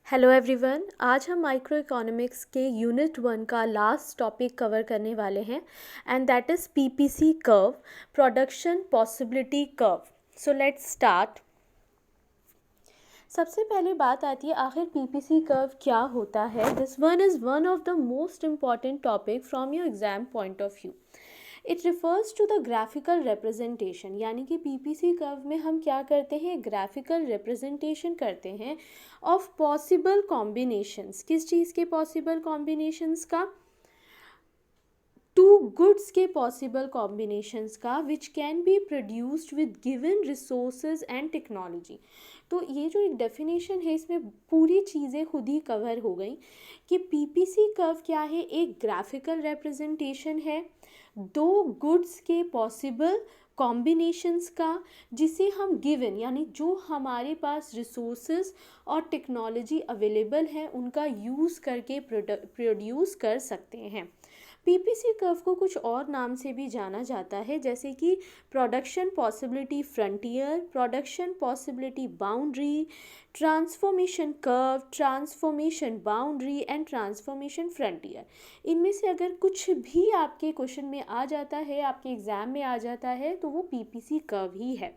Hello everyone, आज हम micro economics के यूनिट 1 का लास्ट टॉपिक कवर करने वाले हैं and that is PPC curve, production possibility curve. So let's start. सबसे पहले बात आती है आखिर पीपीसी कर्व क्या होता है। This one is one of the most important topic from your exam point of view. It refers to the graphical representation, यानी कि पीपीसी कर्व में हम क्या करते हैं, ग्राफिकल रिप्रेजेंटेशन करते हैं ऑफ पॉसिबल कॉम्बिनेशंस। किस चीज़ के पॉसिबल कॉम्बिनेशंस का? टू गुड्स के पॉसिबल कॉम्बिनेशंस का which can be produced with given resources and technology. तो ये जो एक डेफिनेशन है इसमें पूरी चीज़ें खुद ही कवर हो गई कि पीपीसी कर्व क्या है। एक ग्राफिकल रिप्रेजेंटेशन है दो गुड्स के पॉसिबल कॉम्बिनेशंस का जिसे हम गिवन, यानी जो हमारे पास रिसोर्सेज और टेक्नोलॉजी अवेलेबल है उनका यूज़ करके प्रोड्यूस कर सकते हैं। पीपीसी कर्व को कुछ और नाम से भी जाना जाता है, जैसे कि production possibility frontier, production possibility boundary, transformation curve, transformation boundary and transformation frontier. इनमें से अगर कुछ भी आपके क्वेश्चन में आ जाता है, आपके एग्जाम में आ जाता है, तो वो पीपीसी कर्व ही है।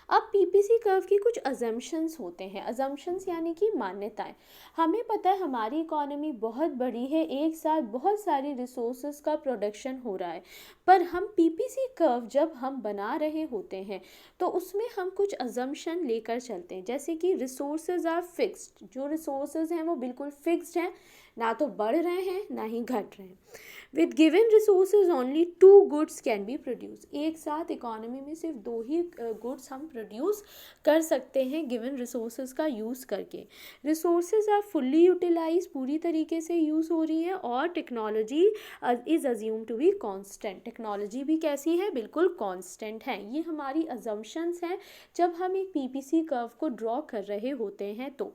अब पीपीसी कर्व की कुछ अजम्पशंस होते हैं। अजम्पशंस यानी कि मान्यताएं। हमें पता है हमारी इकोनॉमी बहुत बड़ी है, एक साथ बहुत सारी रिसोर्सेज का प्रोडक्शन हो रहा है, पर हम पीपीसी कर्व जब हम बना रहे होते हैं तो उसमें हम कुछ अजम्पशन लेकर चलते हैं, जैसे कि रिसोर्सेज आर फिक्स्ड। जो रिसोर्सेज हैं वो बिल्कुल फिक्स्ड हैं, ना तो बढ़ रहे हैं ना ही घट रहे हैं। With given resources only two goods can be produce. एक साथ इकोनॉमी में सिर्फ दो ही गुड्स हम प्रोड्यूस कर सकते हैं गिवन रिसोर्सेज का यूज़ करके। रिसोर्सेज आर फुल्ली यूटिलाइज, पूरी तरीके से यूज़ हो रही है, और technology is assume to be constant. Technology भी कैसी है, बिल्कुल कांस्टेंट है। ये हमारी अजम्पशंस हैं जब हम एक पीपीसी कर्व को ड्रॉ कर रहे होते हैं। तो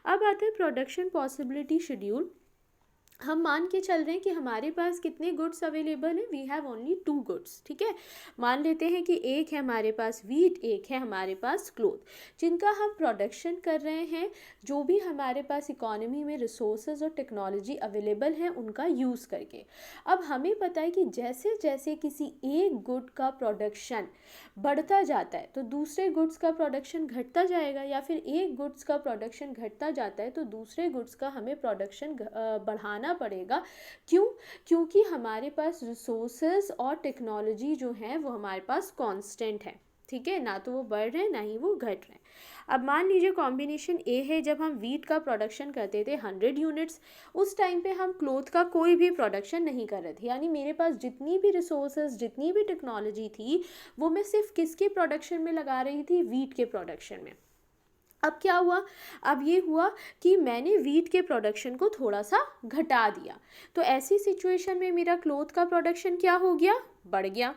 अब आते हैं प्रोडक्शन पॉसिबिलिटी शेड्यूल। हम मान के चल रहे हैं कि हमारे पास कितने गुड्स अवेलेबल हैं, we have only two goods. ठीक है, मान लेते हैं कि एक है हमारे पास वीट, एक है हमारे पास क्लोथ, जिनका हम प्रोडक्शन कर रहे हैं। जो भी हमारे पास इकोनॉमी में रिसोर्सेज और टेक्नोलॉजी अवेलेबल हैं उनका यूज़ करके। अब हमें पता है कि जैसे जैसे किसी एक गुड का प्रोडक्शन बढ़ता जाता है तो दूसरे गुड्स का प्रोडक्शन घटता जाएगा, या फिर एक गुड्स का प्रोडक्शन घटता जाता है तो दूसरे गुड्स का हमें प्रोडक्शन बढ़ाना पड़ेगा। क्यों? क्योंकि हमारे पास रिसोर्सेज और टेक्नोलॉजी जो है वो हमारे पास कांस्टेंट है। ठीक है, ना तो वो बढ़ रहे हैं ना ही वो घट रहे हैं। अब मान लीजिए कॉम्बिनेशन ए है, जब हम वीट का प्रोडक्शन करते थे 100 यूनिट्स, उस टाइम पे हम क्लोथ का कोई भी प्रोडक्शन नहीं कर रहे थे, यानी मेरे पास जितनी भी रिसोर्सेज जितनी भी टेक्नोलॉजी थी वो मैं सिर्फ किसके प्रोडक्शन में लगा रही थी, वीट के प्रोडक्शन में। अब क्या हुआ? अब ये हुआ कि मैंने वीट के प्रोडक्शन को थोड़ा सा घटा दिया, तो ऐसी सिचुएशन में मेरा क्लोथ का प्रोडक्शन क्या हो गया, बढ़ गया।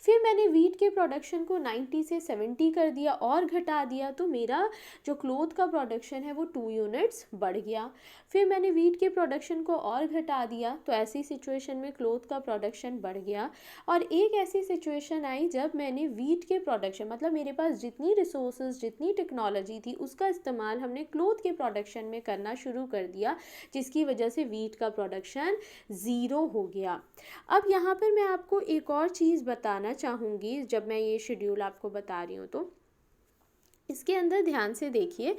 फिर मैंने वीट के प्रोडक्शन को 90 से 70 कर दिया और घटा दिया, तो मेरा जो क्लोथ का प्रोडक्शन है वो 2 यूनिट्स बढ़ गया। फिर मैंने वीट के प्रोडक्शन को और घटा दिया, तो ऐसी सिचुएशन में क्लोथ का प्रोडक्शन बढ़ गया। और एक ऐसी सिचुएशन आई जब मैंने वीट के प्रोडक्शन, मतलब मेरे पास जितनी रिसोर्सेज जितनी टेक्नोलॉजी थी उसका इस्तेमाल हमने क्लोथ के प्रोडक्शन में करना शुरू कर दिया, जिसकी वजह से वीट का प्रोडक्शन ज़ीरो हो गया। अब यहाँ पर मैं आपको एक और चीज़ बताना चाहूँगी, जब मैं ये शेड्यूल आपको बता रही हूँ तो इसके अंदर ध्यान से देखिए।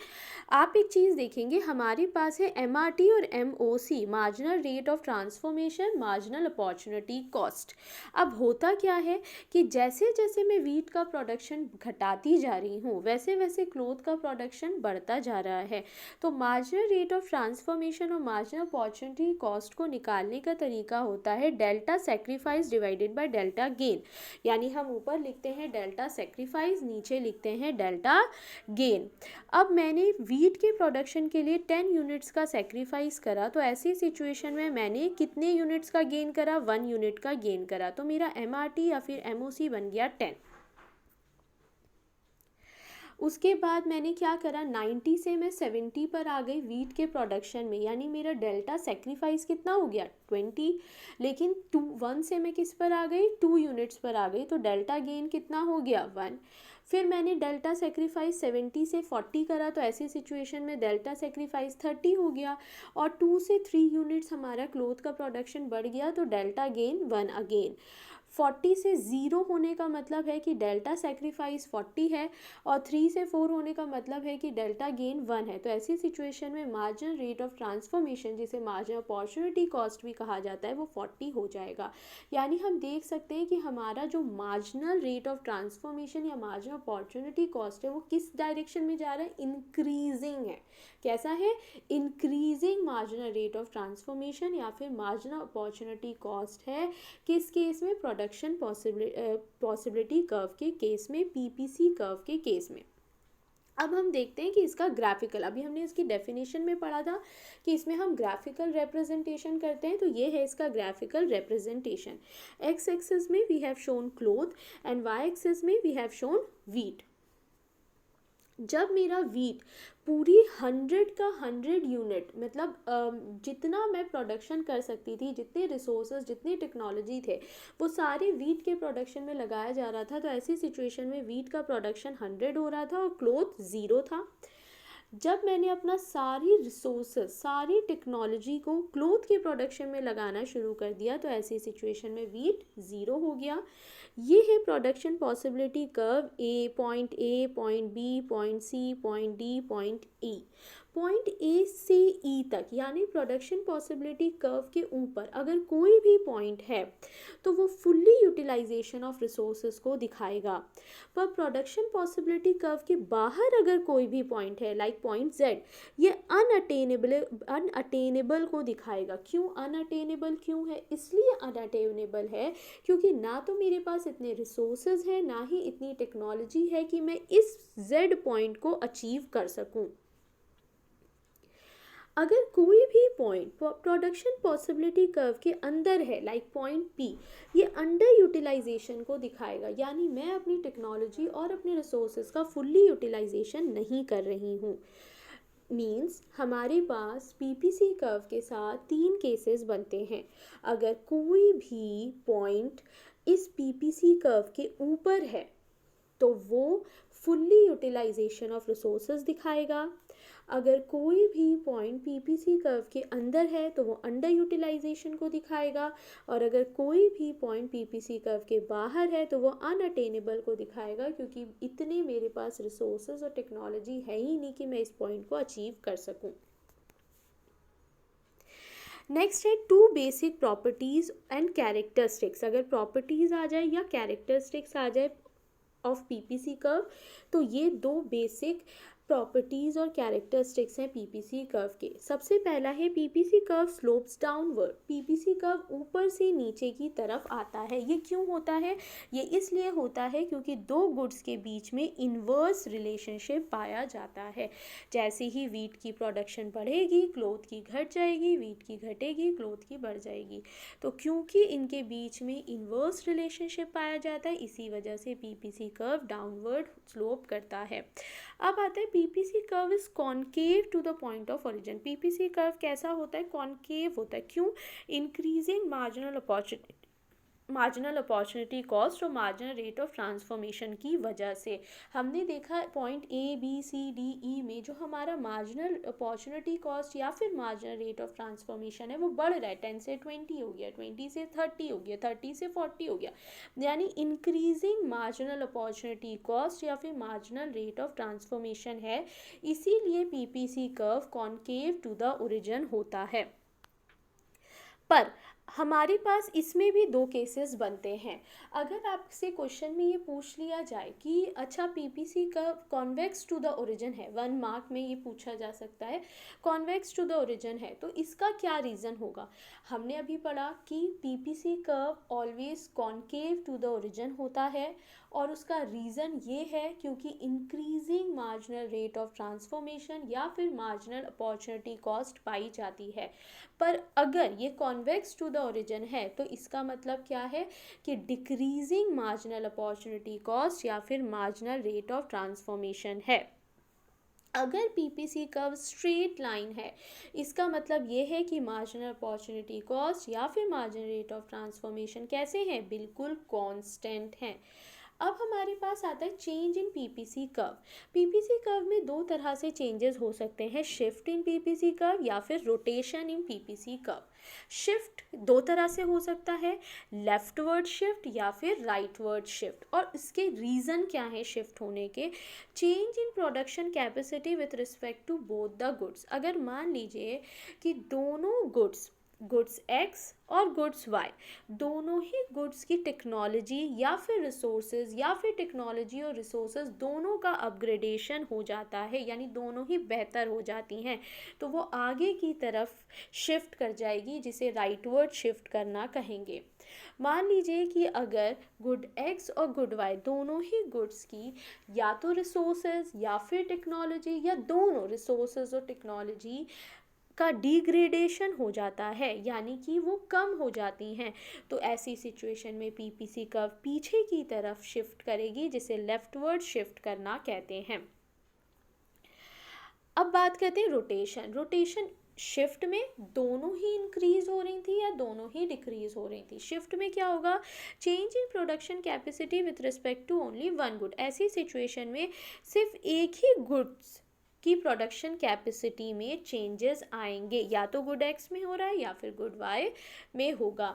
आप एक चीज़ देखेंगे, हमारे पास है एमआरटी और MOC, marginal rate of transformation, marginal opportunity cost. अब होता क्या है कि जैसे जैसे मैं वीट का प्रोडक्शन घटाती जा रही हूँ वैसे वैसे क्लोथ का प्रोडक्शन बढ़ता जा रहा है। तो मार्जिनल रेट ऑफ ट्रांसफॉर्मेशन और मार्जिनल अपॉर्चुनिटी कॉस्ट को निकालने का तरीका होता है delta sacrifice divided by delta gain. यानी हम ऊपर लिखते हैं डेल्टा सेक्रीफाइस, नीचे लिखते हैं डेल्टा गेन। अब मैंने वीट के प्रोडक्शन के लिए 10 यूनिट्स का सेक्रीफाइस करा, तो ऐसी सिचुएशन में मैंने कितने यूनिट्स का गेन करा, 1 यूनिट का गेन करा, तो मेरा एमआरटी या फिर एमओसी बन गया 10। उसके बाद मैंने क्या करा, 90 से मैं 70 पर आ गई वीट के प्रोडक्शन में, यानी मेरा डेल्टा सेक्रीफाइस कितना हो गया, 20। लेकिन 1 से मैं किस पर आ गई, 2 यूनिट्स पर आ गई, तो डेल्टा गेन कितना हो गया, 1। फिर मैंने डेल्टा सेक्रीफाइस 70 से 40 करा, तो ऐसी सिचुएशन में डेल्टा सेक्रीफाइस 30 हो गया, और 2 से 3 यूनिट्स हमारा क्लोथ का प्रोडक्शन बढ़ गया, तो डेल्टा गेन 1 अगेन। 40 से 0 होने का मतलब है कि डेल्टा सेक्रीफाइस 40 है, और 3 से 4 होने का मतलब है कि डेल्टा गेन 1 है। तो ऐसी सिचुएशन में मार्जिनल रेट ऑफ ट्रांसफॉर्मेशन, जिसे मार्जिनल अपॉर्चुनिटी कॉस्ट भी कहा जाता है, वो 40 हो जाएगा। यानी हम देख सकते हैं कि हमारा जो मार्जिनल रेट ऑफ ट्रांसफॉर्मेशन या मार्जिनल अपॉर्चुनिटी कॉस्ट है, वो किस डायरेक्शन में जा रहा है, इंक्रीजिंग है। कैसा है, increasing marginal rate of transformation या फिर मार्जिनल अपॉर्चुनिटी कॉस्ट है। किस केस में, प्रोडक्शन पॉसिबिलिटी कर्व के केस में, पीपीसी कर्व के केस में। अब हम देखते हैं कि इसका ग्राफिकल, अभी हमने इसकी डेफिनेशन में पढ़ा था कि इसमें हम ग्राफिकल रिप्रेजेंटेशन करते हैं, तो ये है इसका ग्राफिकल रिप्रेजेंटेशन। एक्स एक्सिस में we have shown cloth and Y axis में वी हैव शोन वीट। जब मेरा वीट पूरी 100 का 100 यूनिट, मतलब जितना मैं प्रोडक्शन कर सकती थी, जितने रिसोर्सेज, जितनी टेक्नोलॉजी थे, वो सारे वीट के प्रोडक्शन में लगाया जा रहा था, तो ऐसी सिचुएशन में वीट का प्रोडक्शन 100 हो रहा था और क्लोथ 0 था। जब मैंने अपना सारी रिसोर्सेज, सारी टेक्नोलॉजी को क्लोथ के प्रोडक्शन में लगाना शुरू कर दिया, तो ऐसी सिचुएशन में वीट 0 हो गया। ये है production possibility curve, point A, point B, point C, point D, point E. Point A से ई तक, यानी प्रोडक्शन पॉसिबिलिटी कर्व के ऊपर अगर कोई भी पॉइंट है तो वो फुल्ली यूटिलाइजेशन ऑफ रिसोर्सेज को दिखाएगा। पर प्रोडक्शन पॉसिबिलिटी कर्व के बाहर अगर कोई भी पॉइंट है, लाइक पॉइंट जेड, ये अनअटेनेबल को दिखाएगा। क्यों अनअटेनेबल, क्यों है, इसलिए अनअटेनेबल है क्योंकि ना तो मेरे पास इतने रिसोर्सेज हैं, ना ही इतनी टेक्नोलॉजी है कि मैं इस जेड पॉइंट को अचीव कर सकूं। अगर कोई भी पॉइंट प्रोडक्शन पॉसिबिलिटी कर्व के अंदर है, लाइक पॉइंट पी, ये अंडर यूटिलाइजेशन को दिखाएगा, यानी मैं अपनी टेक्नोलॉजी और अपने रिसोर्सेज का फुल्ली यूटिलाइजेशन नहीं कर रही हूँ। मीन्स हमारे पास पीपीसी कर्व के साथ 3 केसेस बनते हैं। अगर कोई भी पॉइंट इस पीपीसी कर्व के ऊपर है तो वो फुल्ली यूटिलाइजेशन ऑफ रिसोर्सेज दिखाएगा। अगर कोई भी पॉइंट पीपीसी कर्व के अंदर है तो वो अंडर यूटिलाइजेशन को दिखाएगा, और अगर कोई भी पॉइंट पीपीसी कर्व के बाहर है तो वो अनअटेनेबल को दिखाएगा, क्योंकि इतने मेरे पास रिसोर्सेज और टेक्नोलॉजी है ही नहीं कि मैं इस पॉइंट को अचीव कर सकूं। नेक्स्ट है 2 बेसिक प्रॉपर्टीज एंड कैरेक्टरिस्टिक्स। अगर प्रॉपर्टीज आ जाए या कैरेक्टरिस्टिक्स आ जाए ऑफ पीपीसी कर्व, तो ये 2 बेसिक प्रॉपर्टीज़ और कैरेक्टरिस्टिक्स हैं पीपीसी कर्व के। सबसे पहला है PPC curve slopes downward. PPC curve ऊपर से नीचे की तरफ आता है। ये क्यों होता है, ये इसलिए होता है क्योंकि 2 गुड्स के बीच में इन्वर्स रिलेशनशिप पाया जाता है। जैसे ही वीट की प्रोडक्शन बढ़ेगी, क्लोथ की घट जाएगी, वीट की घटेगी, क्लोथ की बढ़ जाएगी। तो क्योंकि इनके बीच में इन्वर्स रिलेशनशिप पाया जाता है, इसी वजह से पीपीसी कर्व डाउनवर्ड स्लोप करता है। अब आता है PPC curve is concave to the point of origin. PPC curve कैसा होता है, कॉन्केव होता है। क्यों, इंक्रीजिंग मार्जिनल अपॉर्चुनिटी कॉस्ट और मार्जिनल रेट ऑफ ट्रांसफॉर्मेशन की वजह से। हमने देखा point A B C D E में जो हमारा मार्जिनल अपॉर्चुनिटी कॉस्ट या फिर मार्जिनल रेट ऑफ ट्रांसफॉर्मेशन है वो बढ़ रहा है। 10 से 20 हो गया, 20 से 30 हो गया, 30 से 40 हो गया, यानी इंक्रीजिंग मार्जिनल अपॉर्चुनिटी कॉस्ट या फिर मार्जिनल रेट ऑफ ट्रांसफॉर्मेशन है। इसीलिए PPC curve concave to the origin होता है। पर हमारे पास इसमें भी 2 केसेस बनते हैं। अगर आपसे क्वेश्चन में ये पूछ लिया जाए कि अच्छा PPC curve convex to the origin है, 1 मार्क में ये पूछा जा सकता है, कॉन्वेक्स टू द ओरिजिन है, तो इसका क्या रीज़न होगा। हमने अभी पढ़ा कि PPC curve always concave to the origin होता है, और उसका रीज़न ये है क्योंकि increasing marginal rate of transformation या फिर मार्जिनल अपॉर्चुनिटी कॉस्ट पाई जाती है। पर अगर ये कॉन्वेक्स टू द ओरिजिन है तो इसका मतलब क्या है कि डिक्रीजिंग मार्जिनल अपॉर्चुनिटी कॉस्ट या फिर मार्जिनल रेट ऑफ ट्रांसफॉर्मेशन है। अगर पीपीसी कर्व स्ट्रेट लाइन है, इसका मतलब ये है कि मार्जिनल अपॉर्चुनिटी कॉस्ट या फिर मार्जिनल रेट ऑफ ट्रांसफॉर्मेशन कैसे हैं, बिल्कुल कांस्टेंट हैं। अब हमारे पास आता है change in PPC curve. PPC curve में दो तरह से चेंजेस हो सकते हैं, शिफ्ट इन पीपीसी कर्व या फिर रोटेशन इन पीपीसी कर्व। शिफ्ट दो तरह से हो सकता है, लेफ्टवर्ड शिफ्ट या फिर राइटवर्ड शिफ्ट। और इसके रीज़न क्या है शिफ्ट होने के? Change in production capacity with respect to both the goods. अगर मान लीजिए कि दोनों गुड्स एक्स और गुड्स वाई, दोनों ही गुड्स की टेक्नोलॉजी या फिर रिसोर्सेज या फिर टेक्नोलॉजी और रिसोर्सेज दोनों का अपग्रेडेशन हो जाता है, यानी दोनों ही बेहतर हो जाती हैं, तो वो आगे की तरफ शिफ्ट कर जाएगी, जिसे राइटवर्ड शिफ्ट करना कहेंगे। मान लीजिए कि अगर गुड एक्स और गुड वाई दोनों ही गुड्स की या तो रिसोर्सेज या फिर टेक्नोलॉजी या दोनों रिसोर्सेज और टेक्नोलॉजी का डिग्रेडेशन हो जाता है, यानी कि वो कम हो जाती हैं, तो ऐसी सिचुएशन में पीपीसी कर्व पीछे की तरफ शिफ्ट करेगी, जिसे लेफ्टवर्ड शिफ्ट करना कहते हैं। अब बात करते हैं रोटेशन। रोटेशन शिफ्ट में दोनों ही इंक्रीज हो रही थी या दोनों ही डिक्रीज हो रही थी। शिफ्ट में क्या होगा? Change in production capacity with respect to only one good. ऐसी सिचुएशन में सिर्फ एक ही गुड्स की प्रोडक्शन कैपेसिटी में चेंजेस आएंगे, या तो गुड एक्स में हो रहा है या फिर गुड वाई में होगा।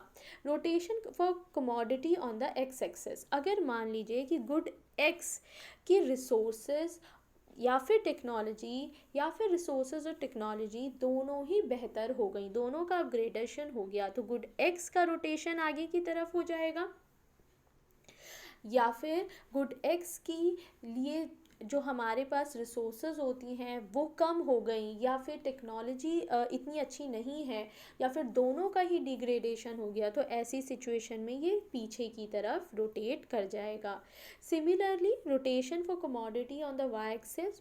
Rotation for commodity on the X axes. अगर मान लीजिए कि गुड एक्स की रिसोर्सेज या फिर टेक्नोलॉजी या फिर रिसोर्सेज और टेक्नोलॉजी दोनों ही बेहतर हो गई, दोनों का अपग्रेडेशन हो गया, तो गुड एक्स का रोटेशन आगे की तरफ हो जाएगा। या फिर गुड एक्स की लिए जो हमारे पास रिसोर्सेज होती हैं वो कम हो गई, या फिर टेक्नोलॉजी इतनी अच्छी नहीं है, या फिर दोनों का ही डिग्रेडेशन हो गया, तो ऐसी सिचुएशन में ये पीछे की तरफ रोटेट कर जाएगा। Similarly rotation for commodity on the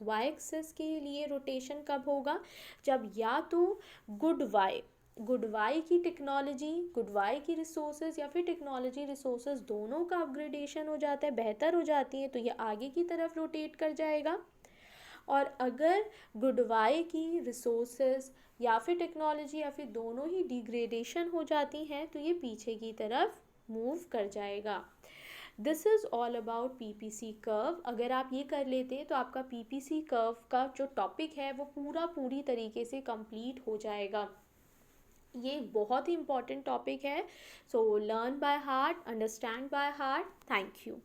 Y axis के लिए रोटेशन कब होगा? जब या तो गुड वाई की टेक्नोलॉजी, गुड वाई की रिसोर्सेज या फिर टेक्नोलॉजी रिसोर्सेज दोनों का अपग्रेडेशन हो जाता है, बेहतर हो जाती है, तो ये आगे की तरफ रोटेट कर जाएगा। और अगर गुड वाई की रिसोर्सेज या फिर टेक्नोलॉजी या फिर दोनों ही डिग्रेडेशन हो जाती हैं, तो ये पीछे की तरफ मूव कर जाएगा। This is all about PPC curve. अगर आप ये कर लेते हैं तो आपका पीपीसी कर्व का जो टॉपिक है वो पूरी तरीके से कंप्लीट हो जाएगा। ये बहुत ही इम्पॉर्टेंट टॉपिक है, so learn by heart, understand by heart. Thank you.